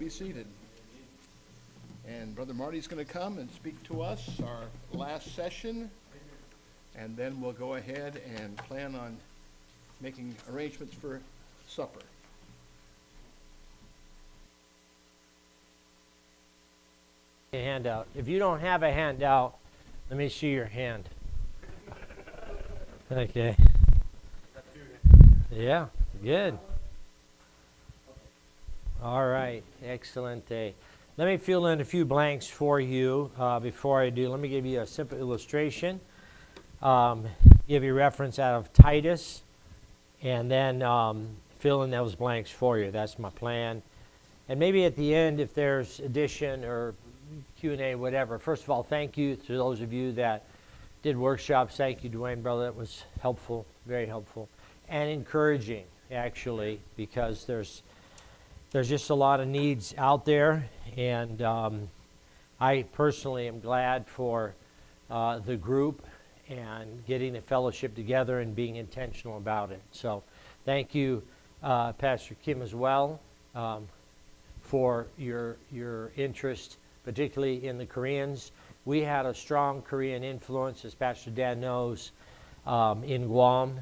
be seated. And Brother Marty's going to come and speak to us, our last session, and then we'll go ahead and plan on making arrangements for supper. A handout. If you don't have a handout, let me see your hand. Okay. Yeah, good. All right, excellent day. Let me fill in a few blanks for you before I do. Let me give you a simple illustration. Give you a reference out of Titus, and then fill in those blanks for you. That's my plan. And maybe at the end, if there's addition or Q&A, whatever. First of all, thank you to those of you that did workshops. Thank you, Dwayne, brother. That was helpful, very helpful, and encouraging, actually, because there's just a lot of needs out there, and I personally am glad for the group and getting the fellowship together and being intentional about it. So thank you, Pastor Kim, as well, for your interest, particularly in the Koreans. We had a strong Korean influence, as Pastor Dan knows, in Guam.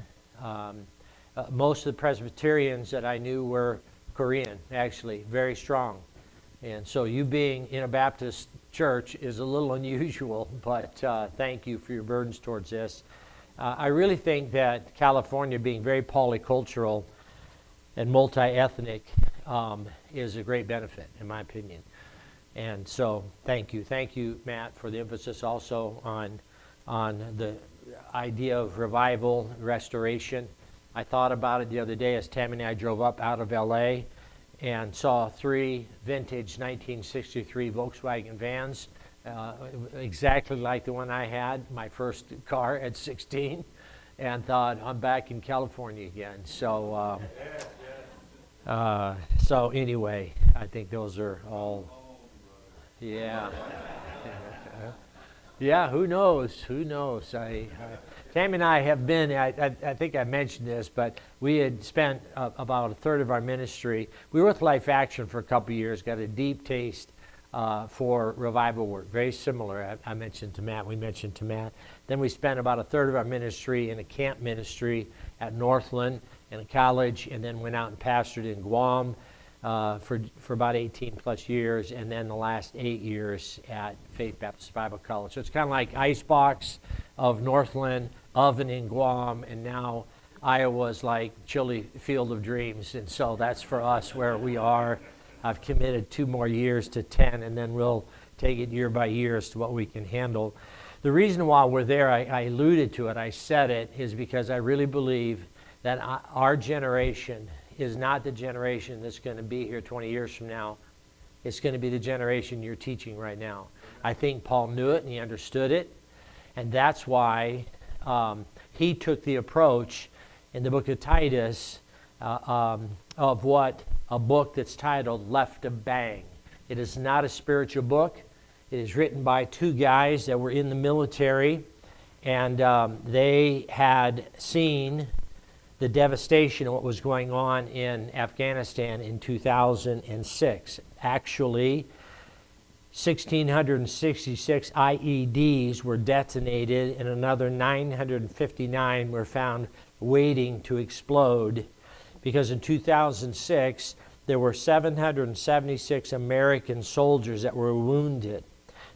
Most of the Presbyterians that I knew were Korean, actually, very strong. And so you being in a Baptist church is a little unusual, but thank you for your burdens towards this. I really think that California, being very polycultural and multi-ethnic, is a great benefit, in my opinion. And so thank you. Thank you, Matt, for the emphasis also on the idea of revival, restoration. I thought about it the other day as Tammy and I drove up out of L.A. and saw 3 vintage 1963 Volkswagen vans, exactly like the one I had, my first car at 16, and thought, I'm back in California again. So, so anyway, I think those are all, yeah. Yeah, who knows? Who knows? Tammy and I have been, I think I mentioned this, but we had spent about a third of our ministry. We were with Life Action for a couple of years, got a deep taste for revival work, very similar. I mentioned to Matt, we mentioned to Matt. Then we spent about a third of our ministry in a camp ministry at Northland in a college, and then went out and pastored in Guam for about 18 plus years, and then the last 8 years at Faith Baptist Bible College. So it's kind of like Icebox of Northland, Oven in Guam, and now Iowa's like chilly field of dreams. And so that's for us where we are. I've committed 2 more years to 10, and then we'll take it year by year as to what we can handle. The reason why we're there, I alluded to it, I said it, is because I really believe that our generation is not the generation that's going to be here 20 years from now. It's going to be the generation you're teaching right now. I think Paul knew it and he understood it, and that's why he took the approach in the book of Titus of what a book that's titled Left a Bang. It is not a spiritual book. It is written by 2 guys that were in the military, and they had seen the devastation of what was going on in Afghanistan in 2006. Actually, 1,666 IEDs were detonated, and another 959 were found waiting to explode, because in 2006 there were 776 American soldiers that were wounded,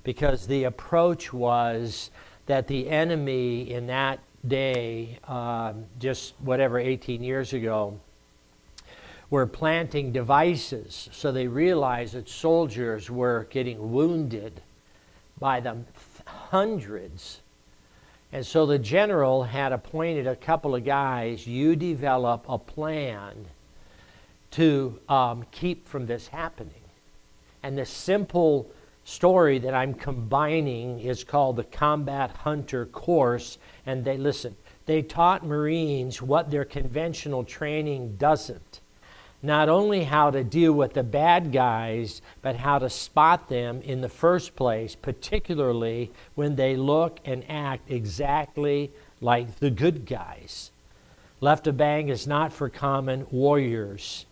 because the approach was that the enemy in that day, just 18 years ago, were planting devices. So they realized that soldiers were getting wounded by the hundreds. And so the general had appointed a couple of guys, you develop a plan to keep from this happening. And the simple story that I'm combining is called the Combat Hunter Course. And they taught Marines what their conventional training doesn't. Not only how to deal with the bad guys, but how to spot them in the first place, particularly when they look and act exactly like the good guys. Left a Bang is not for common warriors.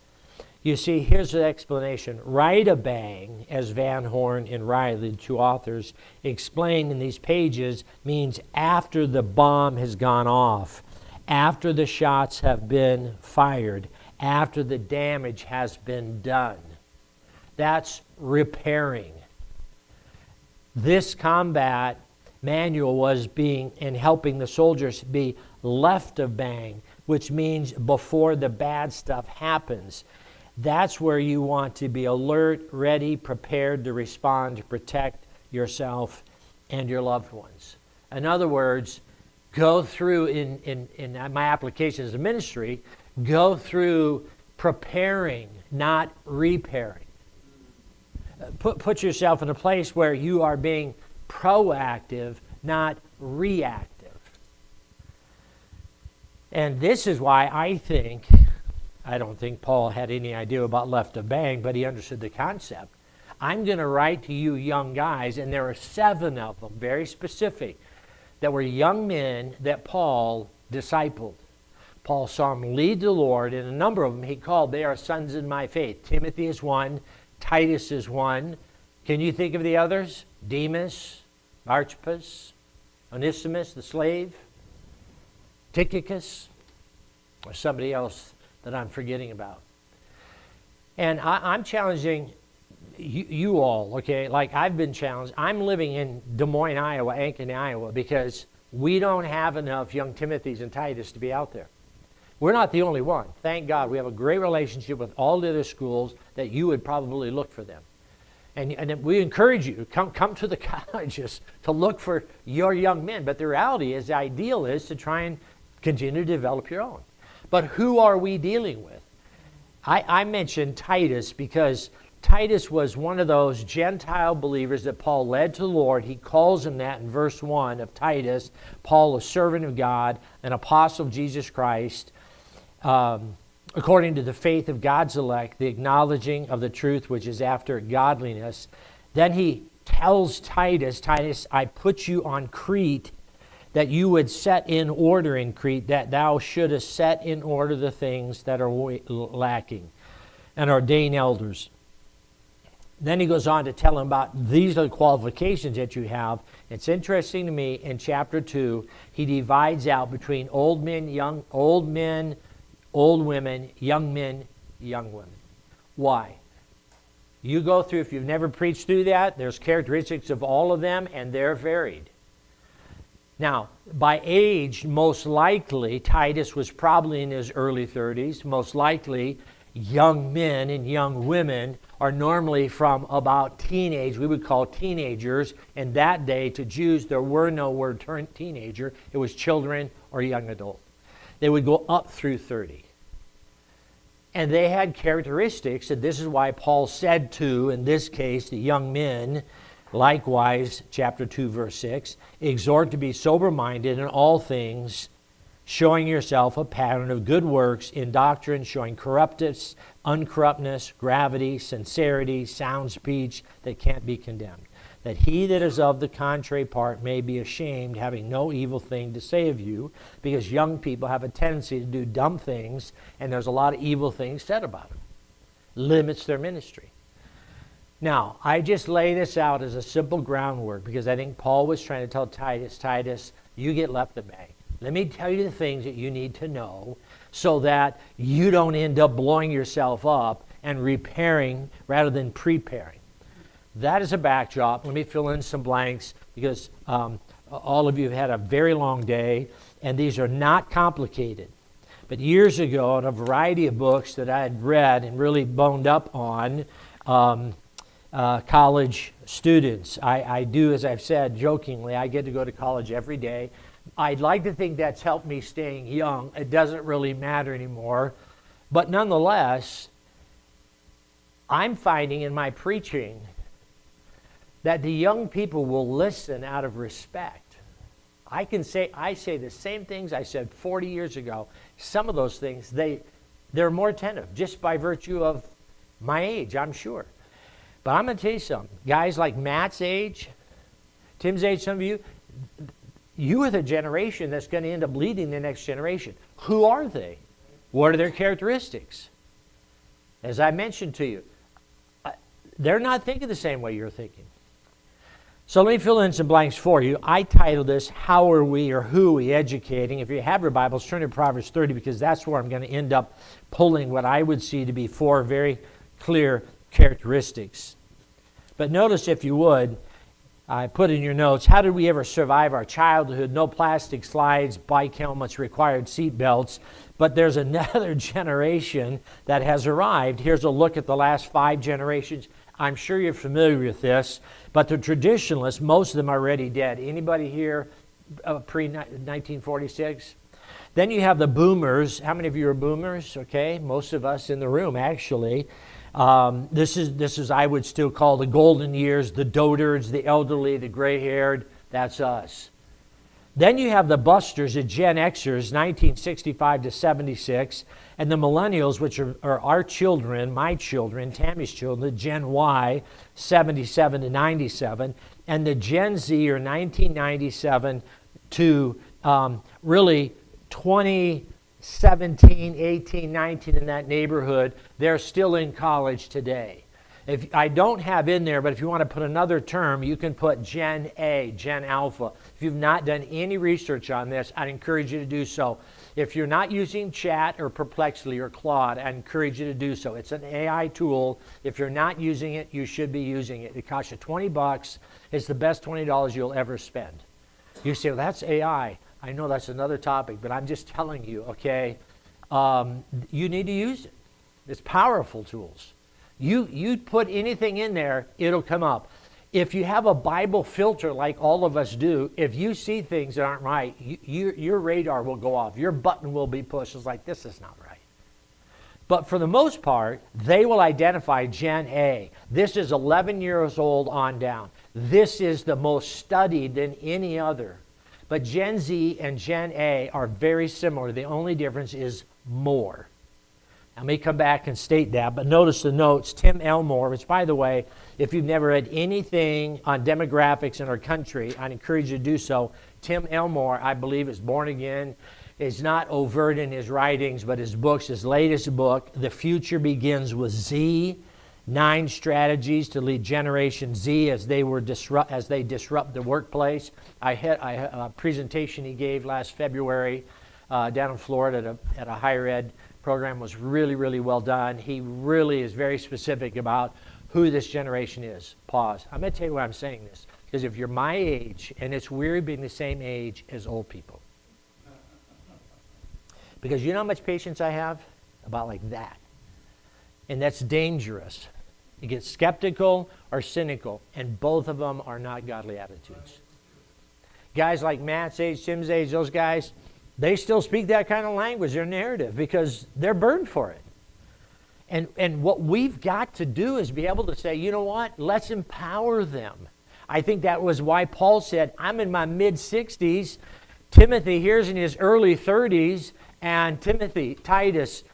You see, here's the explanation. Right a bang, as Van Horn and Riley, the two authors, explain in these pages, means after the bomb has gone off, after the shots have been fired, after the damage has been done. That's repairing. This combat manual was being and helping the soldiers be left of bang, which means before the bad stuff happens. That's where you want to be alert, ready, prepared to respond, to protect yourself and your loved ones. In other words, go through, in my application as a ministry, go through preparing, not repairing. Put yourself in a place where you are being proactive, not reactive. And this is why I don't think Paul had any idea about left of bang, but he understood the concept. I'm going to write to you young guys, and there are 7 of them, very specific, that were young men that Paul discipled. Paul saw them lead the Lord, and a number of them he called, they are sons in my faith. Timothy is one, Titus is one. Can you think of the others? Demas, Archippus, Onesimus, the slave, Tychicus, or somebody else that I'm forgetting about. And I'm challenging you all, okay? Like I've been challenged. I'm living in Des Moines, Iowa, Ankeny, Iowa, because we don't have enough young Timothys and Titus to be out there. We're not the only one. Thank God. We have a great relationship with all the other schools that you would probably look for them. And we encourage you to come to the colleges to look for your young men. But the reality is, the ideal is to try and continue to develop your own. But who are we dealing with? I mentioned Titus because Titus was one of those Gentile believers that Paul led to the Lord. He calls him that in verse 1 of Titus. Paul, a servant of God, an apostle of Jesus Christ, according to the faith of God's elect, the acknowledging of the truth which is after godliness. Then he tells Titus, I put you on Crete, that you would set in order in Crete, that thou shouldest set in order the things that are lacking, and ordain elders. Then he goes on to tell him about these are the qualifications that you have. It's interesting to me, in chapter 2, he divides out between old men, old women, young men, young women. Why? You go through, if you've never preached through that, there's characteristics of all of them, and they're varied. Now, by age, most likely, Titus was probably in his early 30s. Most likely, young men and young women are normally from about teenage, we would call teenagers. In that day, to Jews, there were no word teenager. It was children or young adult. They would go up through 30. And they had characteristics, and this is why Paul said to, in this case, the young men, likewise, chapter 2, verse 6, exhort to be sober-minded in all things, showing yourself a pattern of good works in doctrine, showing corruptness, uncorruptness, gravity, sincerity, sound speech that can't be condemned. That he that is of the contrary part may be ashamed, having no evil thing to say of you, because young people have a tendency to do dumb things, and there's a lot of evil things said about them. Limits their ministry. Now, I just lay this out as a simple groundwork because I think Paul was trying to tell Titus, you get left of bang. Let me tell you the things that you need to know so that you don't end up blowing yourself up and repairing rather than preparing. That is a backdrop. Let me fill in some blanks because all of you have had a very long day, and these are not complicated. But years ago, in a variety of books that I had read and really boned up on, college students. I do, as I've said jokingly, I get to go to college every day. I'd like to think that's helped me staying young. It doesn't really matter anymore. But nonetheless, I'm finding in my preaching that the young people will listen out of respect. I say the same things I said 40 years ago. Some of those things, they're more attentive just by virtue of my age, I'm sure. But I'm going to tell you something. Guys like Matt's age, Tim's age, some of you, you are the generation that's going to end up leading the next generation. Who are they? What are their characteristics? As I mentioned to you, they're not thinking the same way you're thinking. So let me fill in some blanks for you. I titled this, How Are We or Who Are We Educating? If you have your Bibles, turn to Proverbs 30 because that's where I'm going to end up pulling what I would see to be 4 very clear characteristics. But notice, if you would, I put in your notes, how did we ever survive our childhood? No plastic slides, bike helmets, required seat belts. But there's another generation that has arrived. Here's a look at the last 5 generations. I'm sure you're familiar with this, but the traditionalists, most of them are already dead. Anybody here pre-1946? Then you have the boomers. How many of you are boomers? Okay, most of us in the room, actually. This is I would still call the golden years, the dotards, the elderly, the gray-haired. That's us. Then you have the busters, the Gen Xers, 1965 to 76, and the millennials, which are our children, my children, Tammy's children, the Gen Y, 77 to 97, and the Gen Z are 1997 to really 2017, 18, 19, in that neighborhood. They're still in college today. If I don't have in there, but if you want to put another term, you can put Gen A, Gen Alpha. If you've not done any research on this, I'd encourage you to do so. If you're not using Chat or Perplexity or Claude, I encourage you to do so. It's an AI tool. If you're not using it, you should be using it. It costs you $20. It's the best $20 you'll ever spend. You say, well, that's AI. I know that's another topic, but I'm just telling you, okay, you need to use it. It's powerful tools. You put anything in there, it'll come up. If you have a Bible filter like all of us do, if you see things that aren't right, your radar will go off. Your button will be pushed. It's like, this is not right. But for the most part, they will identify Gen A. This is 11 years old on down. This is the most studied than any other. But Gen Z and Gen A are very similar. The only difference is more. I may come back and state that, but notice the notes. Tim Elmore, which, by the way, if you've never read anything on demographics in our country, I'd encourage you to do so. Tim Elmore, I believe, is born again. Is not overt in his writings, but his books, his latest book, The Future Begins with Z, 9 Strategies to Lead Generation Z as they disrupt the workplace. I had a presentation he gave last February down in Florida at a higher ed program. Was really, really well done. He really is very specific about who this generation is. Pause. I'm going to tell you why I'm saying this. Because if you're my age, and it's weird being the same age as old people. Because you know how much patience I have? About like that. And that's dangerous. You get skeptical or cynical, and both of them are not godly attitudes. Guys like Matt's age, Tim's age, those guys, they still speak that kind of language, their narrative, because they're burned for it. And what we've got to do is be able to say, you know what, let's empower them. I think that was why Paul said, I'm in my mid-60s, Timothy here's in his early 30s, and Titus,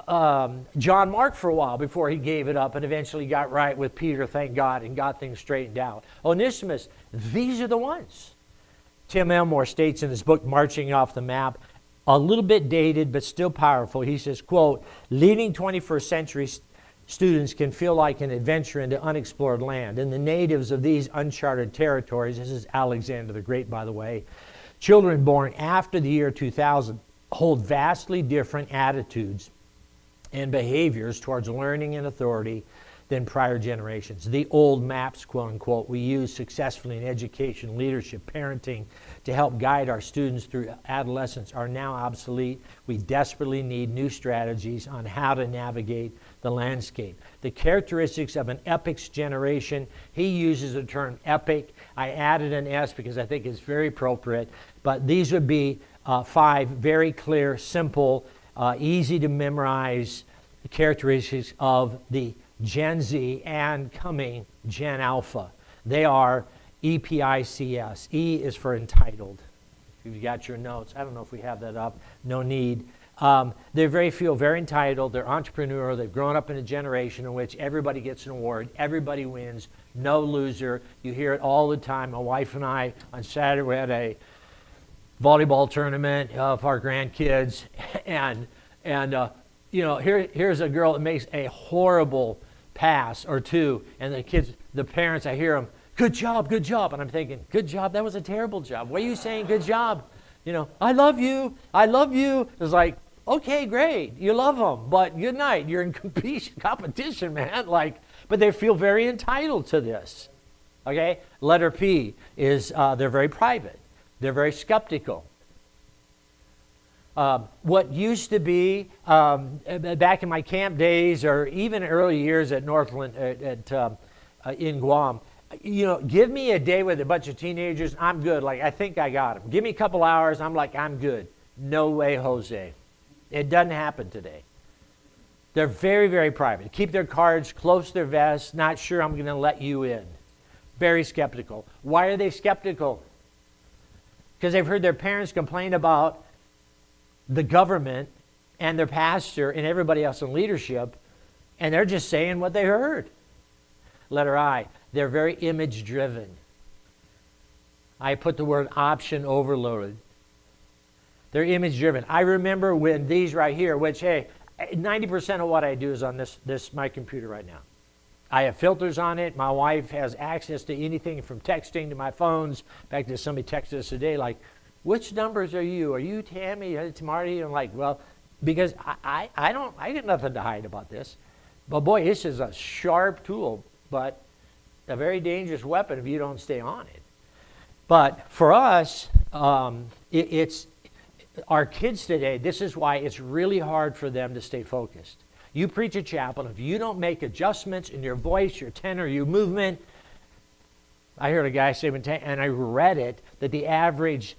John Mark for a while before he gave it up and eventually got right with Peter, thank God, and got things straightened out. Onesimus, these are the ones. Tim Elmore states in his book, Marching Off the Map, a little bit dated but still powerful. He says, quote, leading 21st century students can feel like an adventure into unexplored land. And the natives of these uncharted territories, this is Alexander the Great, by the way, children born after the year 2000 hold vastly different attitudes and behaviors towards learning and authority than prior generations. The old maps, quote unquote, we use successfully in education, leadership, parenting to help guide our students through adolescence are now obsolete. We desperately need new strategies on how to navigate the landscape. The characteristics of an epics generation, he uses the term epic. I added an S because I think it's very appropriate, but these would be 5 very clear, simple, easy to memorize characteristics of the Gen Z and coming Gen Alpha. They are EPICS. E is for entitled. If you've got your notes, I don't know if we have that up. No need. They're very entitled. They're entrepreneurial. They've grown up in a generation in which everybody gets an award. Everybody wins. No loser. You hear it all the time. My wife and I, on Saturday, we had a volleyball tournament of our grandkids, and here's a girl that makes a horrible pass or two, and the parents, I hear them, good job, and I'm thinking, good job, that was a terrible job. Why are you saying good job? I love you. It's like, okay, great, you love them, but good night, you're in competition, man. But they feel very entitled to this. Okay, letter P is they're very private. They're very skeptical. What used to be, back in my camp days or even early years at Northland in Guam, give me a day with a bunch of teenagers, I'm good. I think I got them. Give me a couple hours, I'm like, I'm good. No way, Jose. It doesn't happen today. They're very, very private. Keep their cards close to their vest, not sure I'm going to let you in. Very skeptical. Why are they skeptical? Because they've heard their parents complain about the government and their pastor and everybody else in leadership, and they're just saying what they heard. Letter I, they're very image-driven. I put the word option overloaded. They're image-driven. I remember when these right here, which, hey, 90% of what I do is on my computer right now. I have filters on it. My wife has access to anything from texting to my phones. In fact, there's somebody texted us today like, which numbers are you? Are you Tammy? It's Marty? I'm like, well, because I got nothing to hide about this. But boy, this is a sharp tool, but a very dangerous weapon if you don't stay on it. But for us, it's our kids today, this is why it's really hard for them to stay focused. You preach a chapel, if you don't make adjustments in your voice, your tenor, your movement. I heard a guy say, and I read it, that the average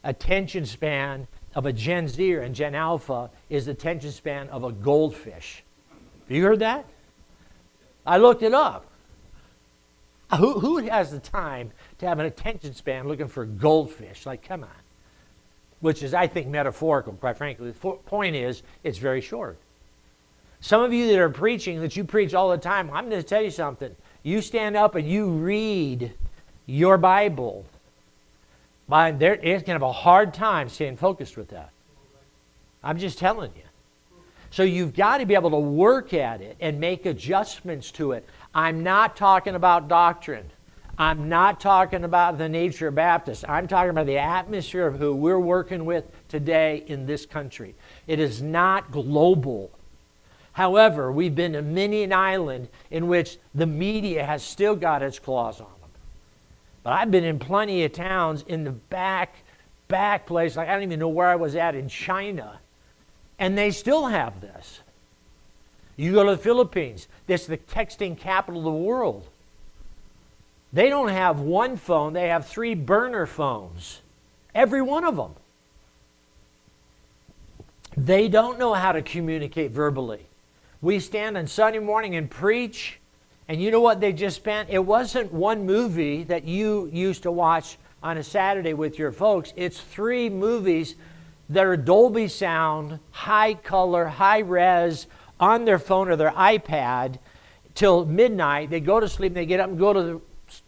attention span of a Gen Zer and Gen Alpha is the attention span of a goldfish. Have you heard that? I looked it up. Who has the time to have an attention span looking for goldfish? Come on. Which is, I think, metaphorical, quite frankly. The point is, it's very short. Some of you that are preaching, that you preach all the time, I'm going to tell you something. You stand up and you read your Bible, it's going to have a hard time staying focused with that. I'm just telling you. So you've got to be able to work at it and make adjustments to it. I'm not talking about doctrine. I'm not talking about the nature of Baptists. I'm talking about the atmosphere of who we're working with today in this country. It is not global. However, we've been to many an island in which the media has still got its claws on them. But I've been in plenty of towns in the back place, I don't even know where I was at in China, and they still have this. You go to the Philippines, it's the texting capital of the world. They don't have one phone, they have 3 burner phones. Every one of them. They don't know how to communicate verbally. We stand on Sunday morning and preach, and you know what they just spent? It wasn't one movie that you used to watch on a Saturday with your folks. It's 3 movies that are Dolby sound, high color, high res, on their phone or their iPad till midnight. They go to sleep, and they get up and go to the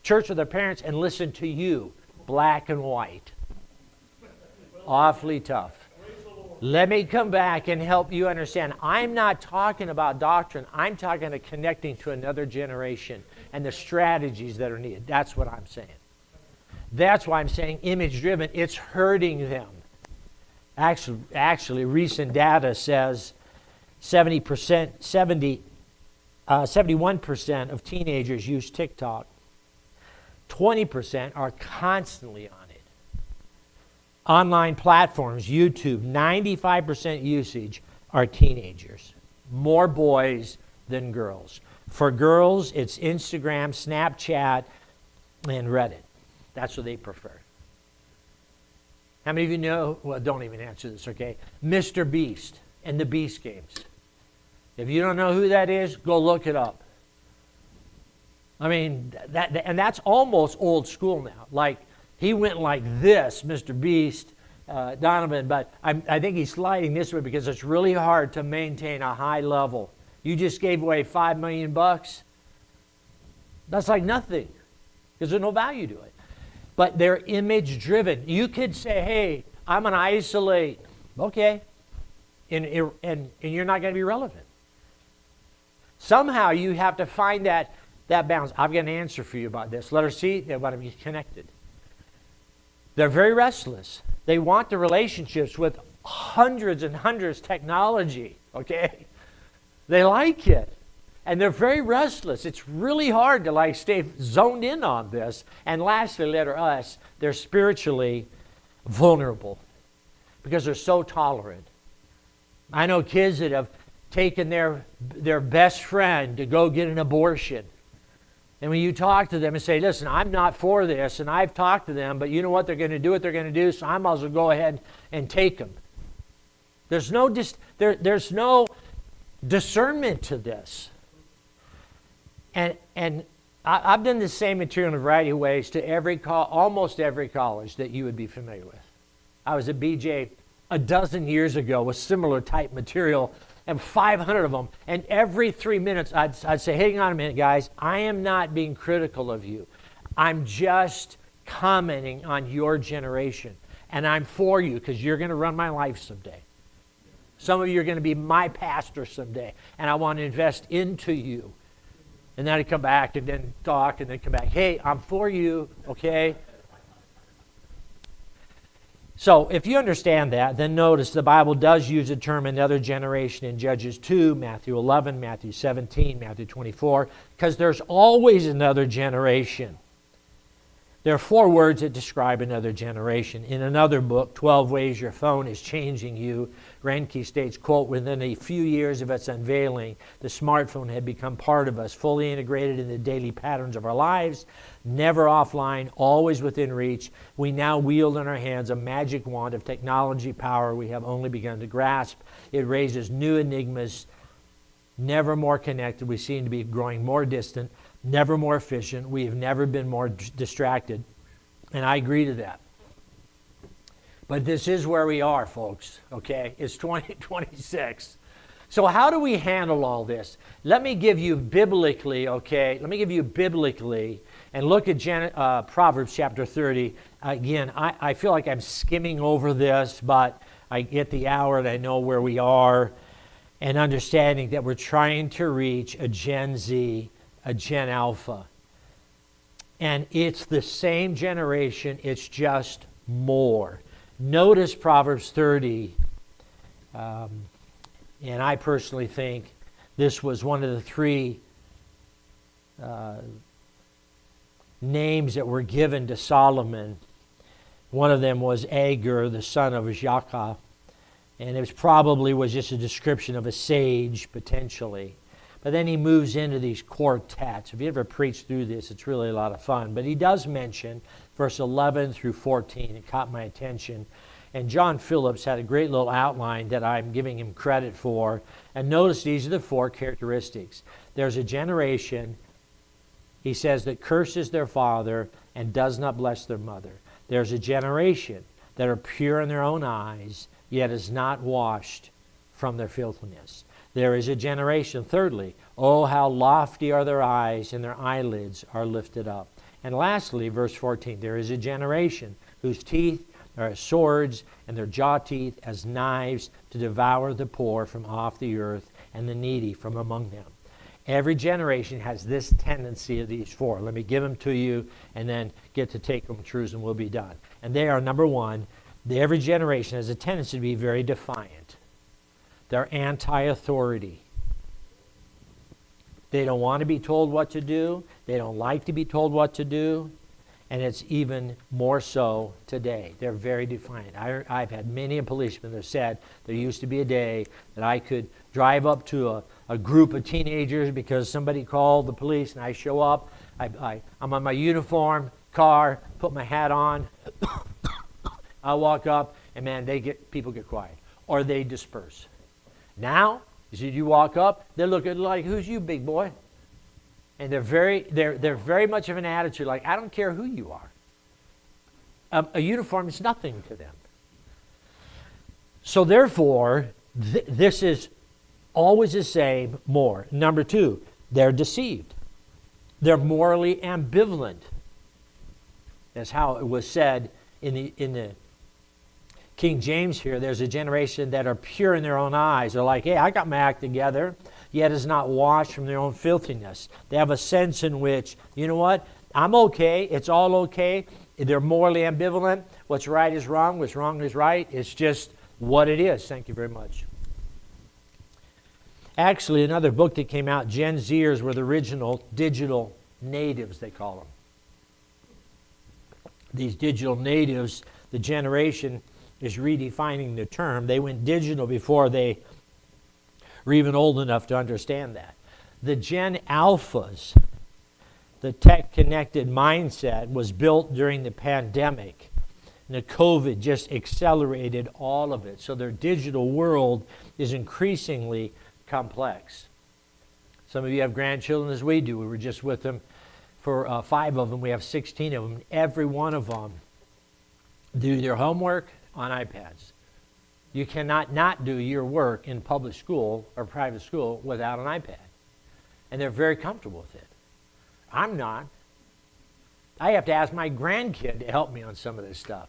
church with their parents and listen to you, black and white. Awfully tough. Let me come back and help you understand. I'm not talking about doctrine. I'm talking about connecting to another generation and the strategies that are needed. That's what I'm saying. That's why I'm saying image-driven. It's hurting them. Actually, recent data says 71% of teenagers use TikTok. 20% are constantly on it. Online platforms, YouTube, 95% usage are teenagers. More boys than girls. For girls, it's Instagram, Snapchat, and Reddit. That's what they prefer. How many of you know, well, don't even answer this, okay? Mr. Beast and the Beast Games. If you don't know who that is, go look it up. I mean, that's almost old school now. Like, he went like this, Mr. Beast, Donovan, but I think he's sliding this way because it's really hard to maintain a high level. You just gave away $5 million. That's like nothing because there's no value to it. But they're image driven. You could say, hey, I'm going to isolate. Okay. and you're not going to be relevant. Somehow you have to find that balance. I've got an answer for you about this. Letter C, they want to be connected. They're very restless. They want the relationships with hundreds and hundreds of technology, okay? They like it. And they're very restless. It's really hard to stay zoned in on this. And lastly, letter S, they're spiritually vulnerable because they're so tolerant. I know kids that have taken their best friend to go get an abortion. And when you talk to them and say, listen, I'm not for this, and I've talked to them, but you know what, they're going to do what they're going to do, so I might as well go ahead and take them. There's no discernment to this. And I've done the same material in a variety of ways to almost every college that you would be familiar with. I was at BJ a dozen years ago with similar type material, and 500 of them. And every 3 minutes, I'd say, hang on a minute, guys. I am not being critical of you. I'm just commenting on your generation. And I'm for you because you're going to run my life someday. Some of you are going to be my pastor someday. And I want to invest into you. And then I'd come back and then talk and then come back. Hey, I'm for you, okay? So if you understand that, then notice the Bible does use the term another generation in Judges 2, Matthew 11, Matthew 17, Matthew 24, because there's always another generation. There are 4 words that describe another generation. In another book, 12 Ways Your Phone is Changing You, Renke states, quote, within a few years of its unveiling, the smartphone had become part of us, fully integrated in the daily patterns of our lives, never offline, always within reach. We now wield in our hands a magic wand of technology power we have only begun to grasp. It raises new enigmas, never more connected. We seem to be growing more distant, never more efficient. We have never been more distracted. And I agree to that. But this is where we are, folks, okay? It's 2026. So how do we handle all this? Let me give you biblically, okay? Let me give you biblically, and look at Proverbs chapter 30. Again, I feel like I'm skimming over this, but I get the hour and I know where we are, and understanding that we're trying to reach a Gen Z, a Gen Alpha. And it's the same generation, it's just more. Notice Proverbs 30, and I personally think this was one of the 3 names that were given to Solomon. One of them was Agur, the son of Jakeh, and it was just a description of a sage, potentially. But then he moves into these quartets. If you ever preach through this, it's really a lot of fun. But he does mention verse 11 through 14. It caught my attention. And John Phillips had a great little outline that I'm giving him credit for. And notice these are the 4 characteristics. There's a generation, he says, that curses their father and does not bless their mother. There's a generation that are pure in their own eyes, yet is not washed from their filthiness. There is a generation, thirdly, oh, how lofty are their eyes, and their eyelids are lifted up. And lastly, verse 14, there is a generation whose teeth are as swords, and their jaw teeth as knives, to devour the poor from off the earth, and the needy from among them. Every generation has this tendency of these 4. Let me give them to you, and then get to take them truths, and we'll be done. And they are, number 1, every generation has a tendency to be very defiant. They're anti-authority. They don't want to be told what to do. They don't like to be told what to do. And it's even more so today. They're very defiant. I've had many a policeman that have said there used to be a day that I could drive up to a group of teenagers because somebody called the police, and I show up. I'm on my uniform, car, put my hat on. I walk up, and man, people get quiet, or they disperse. Now, you walk up, they're looking like, who's you, big boy? And they're very much of an attitude like, I don't care who you are. A uniform is nothing to them. So therefore, this is always the same, more. Number 2, they're deceived. They're morally ambivalent. That's how it was said in the King James here, there's a generation that are pure in their own eyes. They're like, hey, I got my act together, yet is not washed from their own filthiness. They have a sense in which, you know what, I'm okay, it's all okay. They're morally ambivalent. What's right is wrong, what's wrong is right. It's just what it is. Thank you very much. Actually, another book that came out, Gen Zers were the original digital natives, they call them. These digital natives, the generation is redefining the term. They went digital before they were even old enough to understand that. The Gen Alphas, the tech-connected mindset, was built during the pandemic. And the COVID just accelerated all of it. So their digital world is increasingly complex. Some of you have grandchildren as we do. We were just with them for 5 of them. We have 16 of them. Every one of them do their homework on iPads. You cannot not do your work in public school or private school without an iPad. And they're very comfortable with it. I'm not. I have to ask my grandkid to help me on some of this stuff.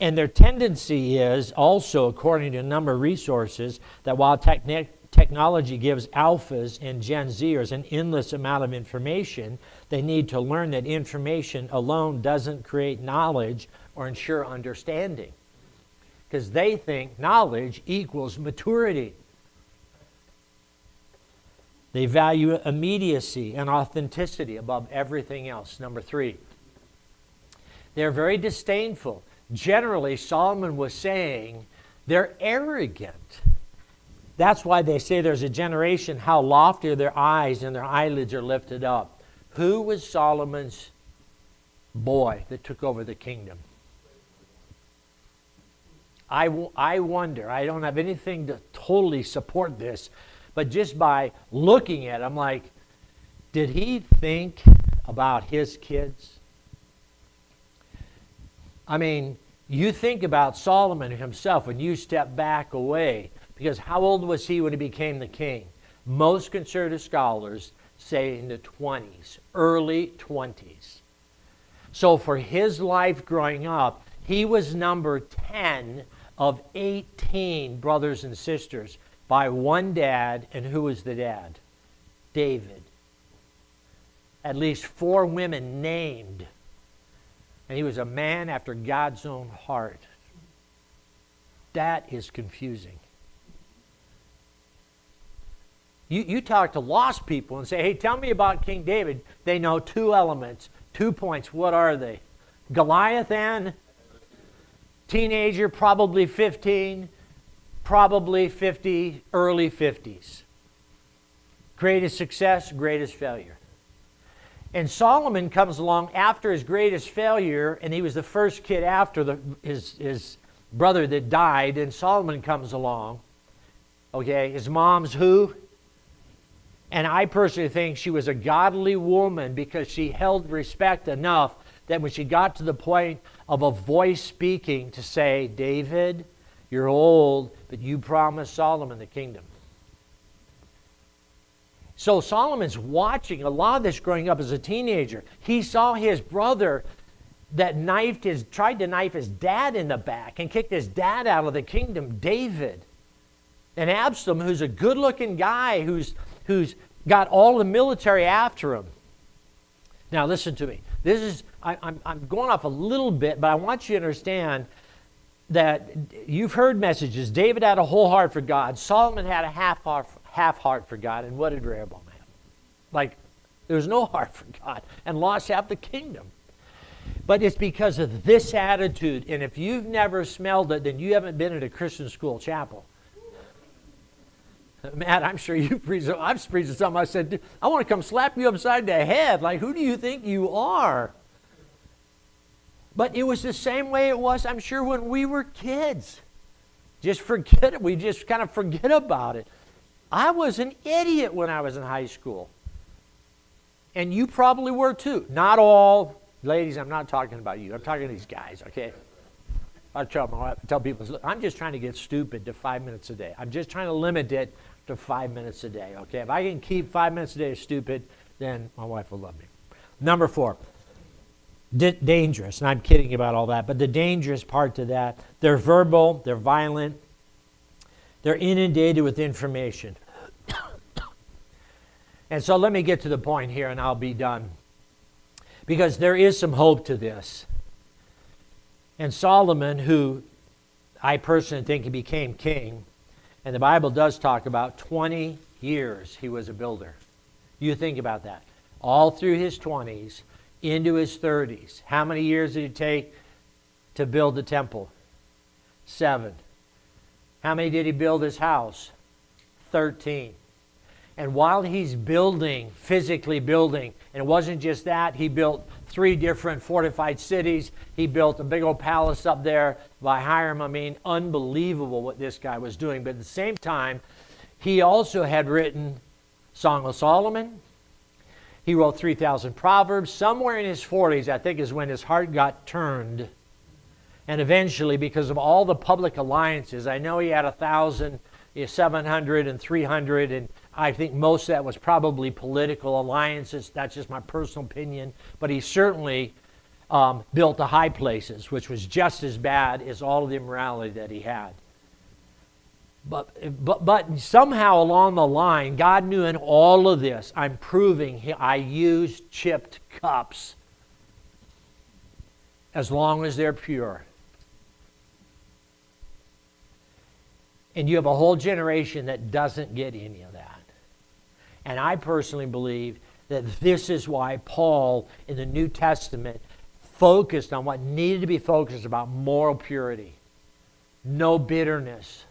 And their tendency is also, according to a number of resources, that while technology gives alphas and Gen Zers an endless amount of information, they need to learn that information alone doesn't create knowledge or ensure understanding. Because they think knowledge equals maturity. They value immediacy and authenticity above everything else. Number 3, they're very disdainful. Generally, Solomon was saying they're arrogant. That's why they say there's a generation, how lofty their eyes and their eyelids are lifted up. Who was Solomon's boy that took over the kingdom? I wonder, I don't have anything to totally support this, but just by looking at it, I'm like, did he think about his kids? I mean, you think about Solomon himself when you step back away, because how old was he when he became the king? Most conservative scholars say in the 20s, early 20s. So for his life growing up, he was number 10 of 18 brothers and sisters by one dad. And who was the dad? David. At least 4 women named. And he was a man after God's own heart. That is confusing. You talk to lost people and say, hey, tell me about King David. They know 2 elements, 2 points. What are they? Goliath and teenager, probably 15, probably 50, early 50s. Greatest success, greatest failure. And Solomon comes along after his greatest failure, and he was the first kid after his brother that died, and Solomon comes along. Okay, his mom's who? And I personally think she was a godly woman because she held respect enough that when she got to the point of a voice speaking to say, David, you're old, but you promised Solomon the kingdom. So Solomon's watching a lot of this growing up as a teenager. He saw his brother that tried to knife his dad in the back and kicked his dad out of the kingdom, David. And Absalom, who's a good-looking guy, who's got all the military after him. Now listen to me. I'm going off a little bit, but I want you to understand that you've heard messages. David had a whole heart for God. Solomon had a half heart for God. And what did Rehoboam have? Like, there was no heart for God and lost half the kingdom. But it's because of this attitude. And if you've never smelled it, then you haven't been at a Christian school chapel. Matt, I'm sure you've preached. I've preached something. I said, I want to come slap you upside the head. Like, who do you think you are? But it was the same way it was, I'm sure, when we were kids. Just forget it. We just kind of forget about it. I was an idiot when I was in high school. And you probably were too. Not all. Ladies, I'm not talking about you. I'm talking to these guys, okay? I tell people, look, I'm just trying to get stupid to 5 minutes a day. I'm just trying to limit it to 5 minutes a day, okay? If I can keep 5 minutes a day stupid, then my wife will love me. Number 4, dangerous. And I'm kidding about all that, but the dangerous part to that, they're verbal, they're violent, they're inundated with information. And so let me get to the point here and I'll be done. Because there is some hope to this. And Solomon, who I personally think he became king, and the Bible does talk about 20 years he was a builder. You think about that. All through his 20s, into his 30s. How many years did it take to build the temple? 7. How many did he build his house? 13. And while he's building, physically building, and it wasn't just that, he built 3 different fortified cities. He built a big old palace up there by Hiram. I mean, unbelievable what this guy was doing. But at the same time, he also had written Song of Solomon. He wrote 3,000 Proverbs. Somewhere in his 40s, I think, is when his heart got turned. And eventually, because of all the public alliances, I know he had 1,000, 700, and 300, and I think most of that was probably political alliances. That's just my personal opinion. But he certainly built the high places, which was just as bad as all of the immorality that he had. But somehow along the line, God knew in all of this, I'm proving I used chipped cups as long as they're pure. And you have a whole generation that doesn't get any of that. And I personally believe that this is why Paul in the New Testament focused on what needed to be focused about: moral purity, no bitterness.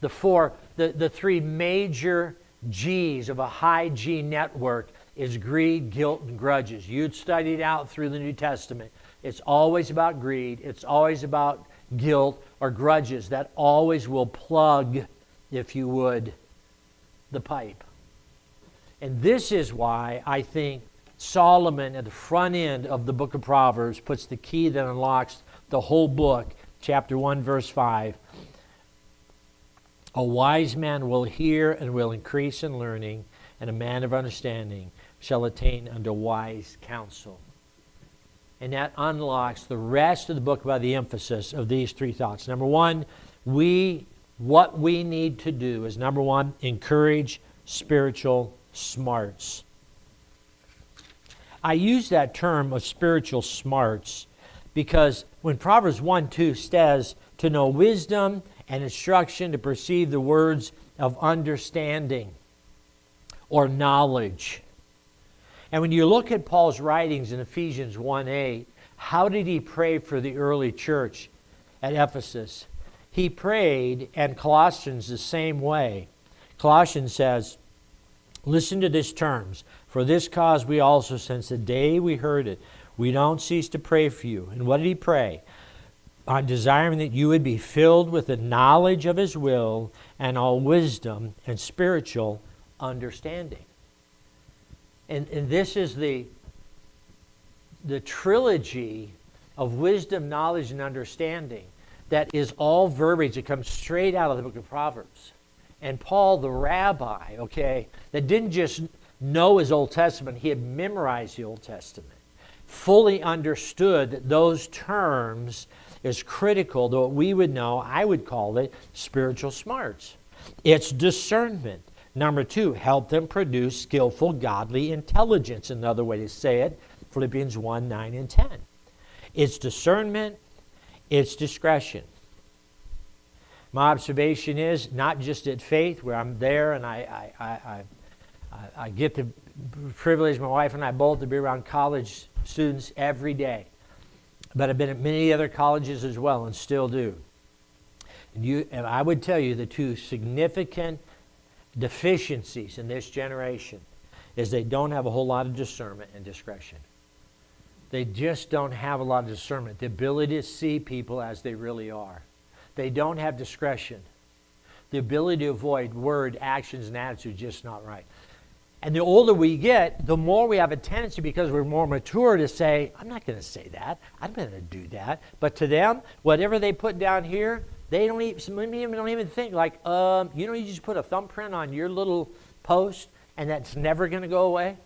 The 3 major G's of a high G network is greed, guilt, and grudges. You'd study it out through the New Testament. It's always about greed. It's always about guilt or grudges. That always will plug, if you would, the pipe. And this is why I think Solomon at the front end of the book of Proverbs puts the key that unlocks the whole book, chapter 1, verse 5. A wise man will hear and will increase in learning, and a man of understanding shall attain unto wise counsel. And that unlocks the rest of the book by the emphasis of these 3 thoughts. Number 1, what we need to do is, number 1, encourage spiritual smarts. I use that term of spiritual smarts because when Proverbs 1:2 says to know wisdom and instruction, to perceive the words of understanding or knowledge. And when you look at Paul's writings in Ephesians 1:8, how did he pray for the early church at Ephesus? He prayed, and Colossians the same way. Colossians says, listen to these terms. For this cause we also, since the day we heard it, we don't cease to pray for you. And what did he pray? I'm desiring that you would be filled with the knowledge of his will and all wisdom and spiritual understanding. And this is the trilogy of wisdom, knowledge, and understanding that is all verbiage that comes straight out of the book of Proverbs. And Paul, the rabbi, that didn't just know his Old Testament, he had memorized the Old Testament, fully understood that those terms is critical to what we would know, I would call it spiritual smarts. It's discernment. Number 2, help them produce skillful, godly intelligence. Another way to say it, Philippians 1:9 and 10. It's discernment, it's discretion. My observation is not just at Faith, where I'm there and I get the privilege, my wife and I both, to be around college students every day. But I've been at many other colleges as well and still do. And I would tell you the 2 significant deficiencies in this generation is they don't have a whole lot of discernment and discretion. They just don't have a lot of discernment, the ability to see people as they really are. They don't have discretion. The ability to avoid word, actions, and attitudes just not right. And the older we get, the more we have a tendency, because we're more mature, to say, I'm not going to say that. I'm going to do that. But to them, whatever they put down here, they don't even, some of them don't even think like, you just put a thumbprint on your little post and that's never going to go away.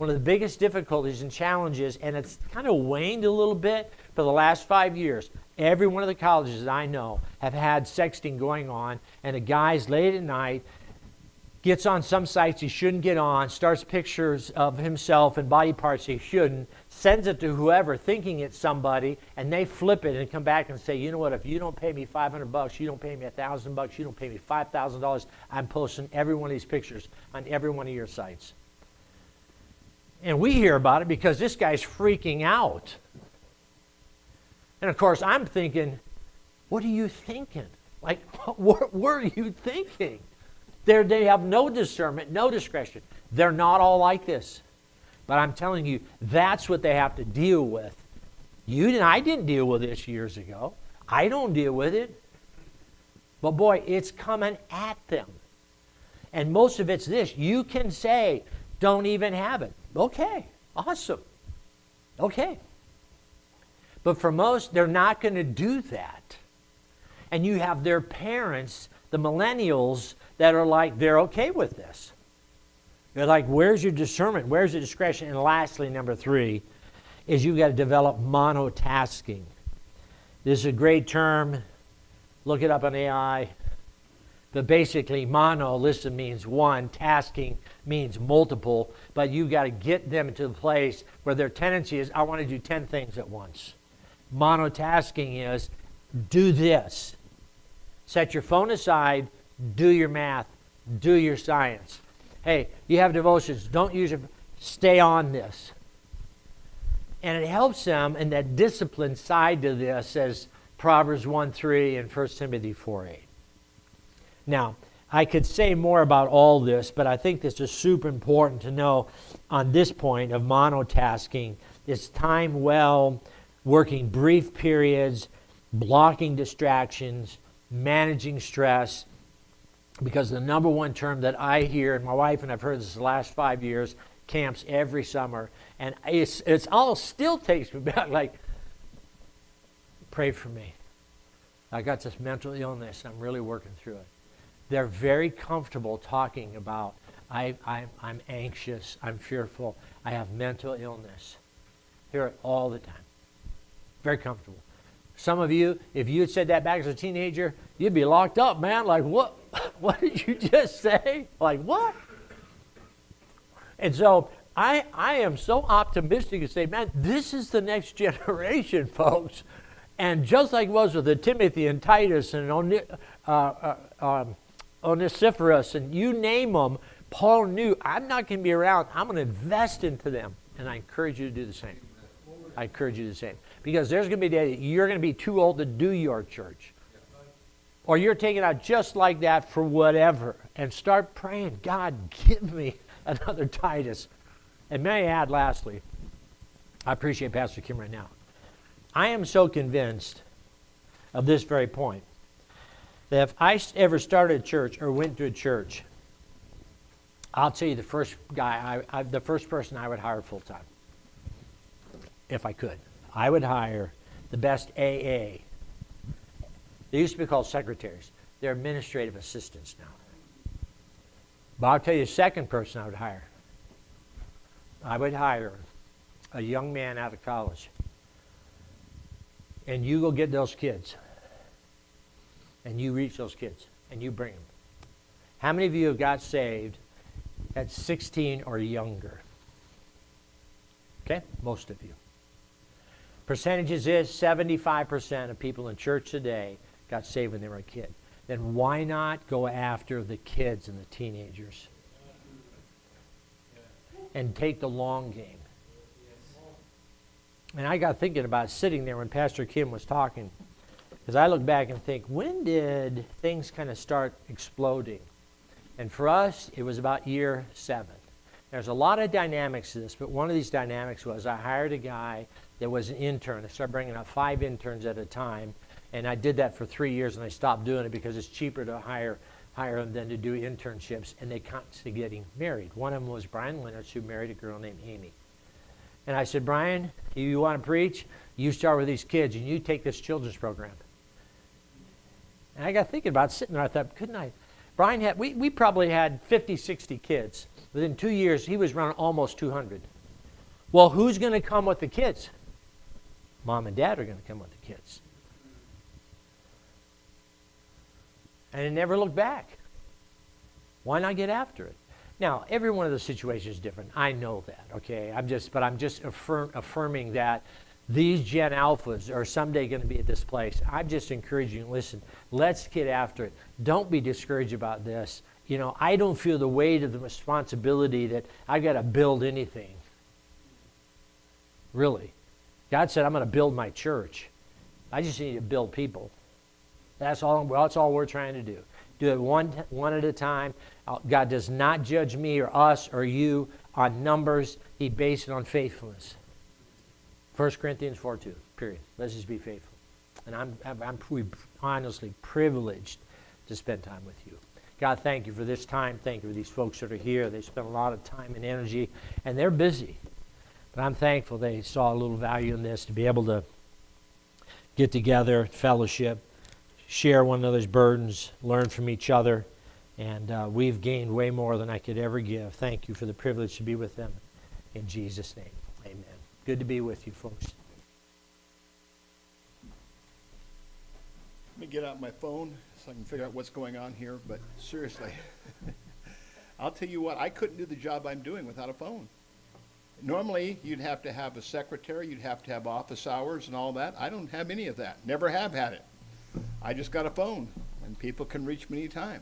one of the biggest difficulties and challenges, and it's kind of waned a little bit for the last 5 years. Every one of the colleges that I know have had sexting going on, and a guy's late at night, gets on some sites he shouldn't get on, starts pictures of himself and body parts he shouldn't, sends it to whoever thinking it's somebody, and they flip it and come back and say, you know what, if you don't pay me $500, you don't pay me $1,000, you don't pay me $5,000, I'm posting every one of these pictures on every one of your sites. And we hear about it because this guy's freaking out. And of course, I'm thinking, what are you thinking? Like, what were you thinking? They have no discernment, no discretion. They're not all like this. But I'm telling you, that's what they have to deal with. I didn't deal with this years ago. I don't deal with it. But boy, it's coming at them. And most of it's this. You can say, don't even have it. Okay, awesome. Okay. But for most, they're not going to do that. And you have their parents, the millennials, that are like, they're okay with this. They're like, where's your discernment? Where's your discretion? And lastly, number 3, is you've got to develop monotasking. This is a great term. Look it up on AI. But basically, mono, listen, means one. Tasking means multiple. But you've got to get them to the place where their tendency is, I want to do 10 things at once. Monotasking is, do this. Set your phone aside. Do your math. Do your science. Hey, you have devotions. Don't use it. Stay on this. And it helps them in that discipline side to this, as Proverbs 1:3 and 1 Timothy 4:8. Now, I could say more about all this, but I think this is super important to know on this point of monotasking. It's time well, working brief periods, blocking distractions, managing stress. Because the number one term that I hear, and my wife and I've heard this the last 5 years, camps every summer, and it's all still takes me back, like, pray for me. I got this mental illness, and I'm really working through it. They're very comfortable talking about, I'm anxious, I'm fearful, I have mental illness. Hear it all the time. Very comfortable. Some of you, if you had said that back as a teenager, you'd be locked up, man. Like, what? What did you just say? Like, what? And so I am so optimistic to say, man, this is the next generation, folks. And just like it was with the Timothy and Titus and Onesiphorus and you name them, Paul knew, I'm not going to be around. I'm going to invest into them. And I encourage you to do the same. I encourage you to do the same. Because there's going to be a day that you're going to be too old to do your church. Or you're taken out just like that for whatever. And start praying, God, give me another Titus. And may I add, lastly, I appreciate Pastor Kim right now. I am so convinced of this very point, that if I ever started a church or went to a church, I'll tell you the first person I would hire full-time, if I could. I would hire the best AA. They used to be called secretaries. They're administrative assistants now. But I'll tell you the second person I would hire. I would hire a young man out of college. And you go get those kids. And you reach those kids. And you bring them. How many of you have got saved at 16 or younger? Okay? Most of you. Percentages is 75% of people in church today got saved when they were a kid. Then why not go after the kids and the teenagers? And take the long game. And I got thinking about sitting there when Pastor Kim was talking, because I look back and think, when did things kind of start exploding? And for us, it was about year 7. There's a lot of dynamics to this, but one of these dynamics was I hired a guy that was an intern. I started bringing up 5 interns at a time, and I did that for 3 years, and I stopped doing it because it's cheaper to hire them than to do internships, and they constantly getting married. One of them was Brian Leonard, who married a girl named Amy. And I said, Brian, you want to preach? You start with these kids, and you take this children's program. And I got thinking about sitting there. I thought, couldn't I? Brian we probably had 50, 60 kids. Within 2 years, he was running almost 200. Well, who's going to come with the kids? Mom and Dad are going to come with the kids. And it never looked back. Why not get after it? Now, every one of the situations is different. I know that, okay? I'm just affirming that these Gen Alphas are someday going to be at this place. I'm just encouraging you, listen, let's get after it. Don't be discouraged about this. You know, I don't feel the weight of the responsibility that I've got to build anything. Really. God said, I'm going to build my church. I just need to build people. That's all we're trying to do. Do it one at a time. God does not judge me or us or you on numbers. He based it on faithfulness. 1 Corinthians 4:2, period. Let's just be faithful. And I'm honestly privileged to spend time with you. God, thank you for this time. Thank you for these folks that are here. They spent a lot of time and energy, and they're busy. But I'm thankful they saw a little value in this, to be able to get together, fellowship, share one another's burdens, learn from each other, and we've gained way more than I could ever give. Thank you for the privilege to be with them. In Jesus' name, amen. Good to be with you, folks. Let me get out my phone so I can figure out what's going on here, but seriously, I'll tell you what, I couldn't do the job I'm doing without a phone. Normally, you'd have to have a secretary, you'd have to have office hours and all that. I don't have any of that, never have had it. I just got a phone, and people can reach me anytime.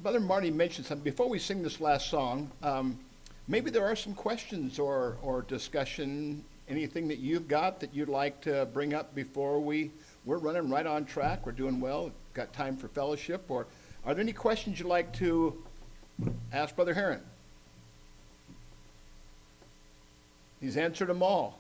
Brother Marty mentioned something. Before we sing this last song, maybe there are some questions or discussion, anything that you've got that you'd like to bring up before we're running right on track, we're doing well, got time for fellowship, or are there any questions you'd like to ask Brother Herron? He's answered them all.